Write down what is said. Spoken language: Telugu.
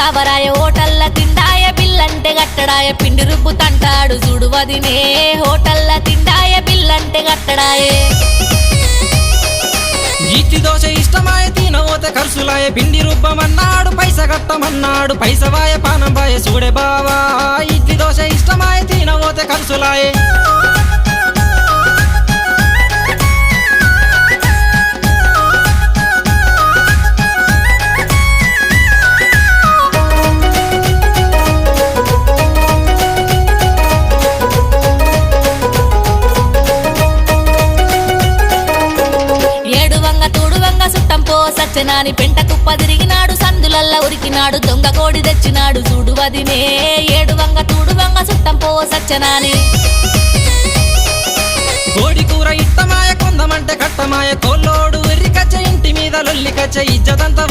కావరాయ హోటల్ల తిండాయ బిల్లంటే గట్టడాయ పిండి రుబ్బు తంటాడు చూడు వదినే హోటల్ల తిండాయ బిల్లంటే గట్టడాయే ఇడ్లీ దోశ ఇష్టమాయ తినవోతే ఖర్చులాయ పిండి రుబ్బమన్నాడు పైస కట్టమన్నాడు పైసవాయ పానంబాయ చూడే బావా ఇడ్లీ దోశ ఇష్టమాయ తినవోతే ఖర్చులాయే సచ్చనాని పెంట కుప్ప తిరిగినాడు సందులల్ల ఉరికినాడు దొంగ కోడి తెచ్చినాడు చూడు వదినే ఏడువంగ తూడువంగ సుట్టం పో సచ్చనాని కోడి కూర ఇట్టమాయ కొందమంటే కట్టమాయ కోల్లోడు ఎర్రికచ్చ ఇంటి మీద లొల్లికచ్చ ఇజ్జతంతా